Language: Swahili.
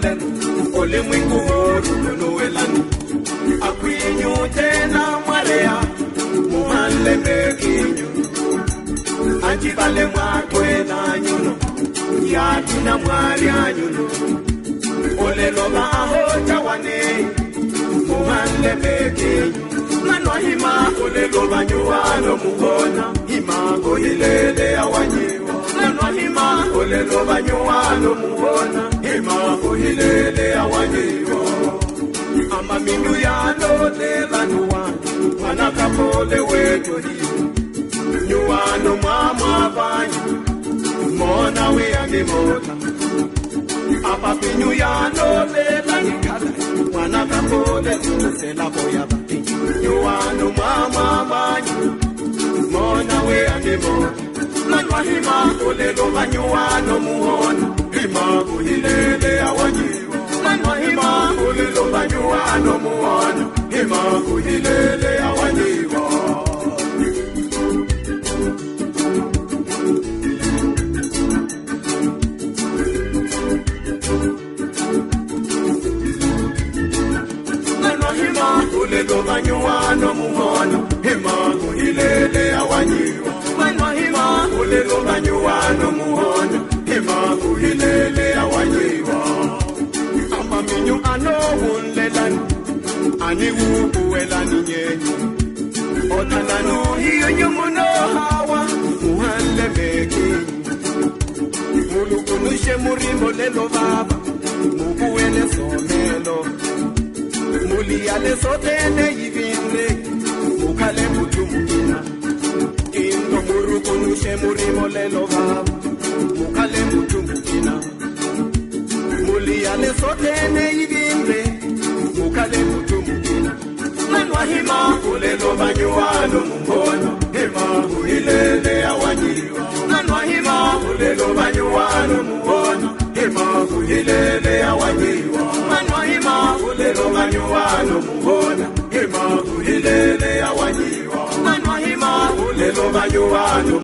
molen ole mwingu no welani akwinyu tena mwarea muhalle mekinyu anjibale mwakwena nyuno ya tuna mwari anyuno ole loba aho tawane muhalle mekinyu manwa hima ole loba nyuano muhona hima gohilele awanyiwa manwa hima ole loba nyuano muhona hima gohilele awanyiwa ama mindu ya lole lanuwa manakapole weto hiyo nyuano mama vanyu mona we angemota apa pinyu ya lole lanikala manakapole tusela boya bati nyuano mama vanyu mona we angemota manwa hima ole loba nyuano muhona hima kuhilele awanyiwa manwa hima ole loba nyuano muhona hima kuhilele awanyiwa ole loba nyuano muhona hima kuhilele awanyiwa manwa hima ole loba nyuano muhona hima kuhilele awanyiwa ama minyu ano unlelani ani wubuelani nyenyi otananu hiyo nyumuno hawa muhalle mekinyi mulukunushe murimo lelo baba mubuele somelo muliyale sotene yivinde ukale mutumukina kindo murukunushe murimo lelo baba ukale mutumukina muliyale sotene yivinde ukale mutumukina manwa hima ole loba nyuano muhono hima kuhilele awanyiwa manwa hima ole loba nyuano muhono hima kuhilele awanyiwa manwa hima ole loba nyuano muhono hima kuhilele awanyiwa manwa hima ole loba nyuano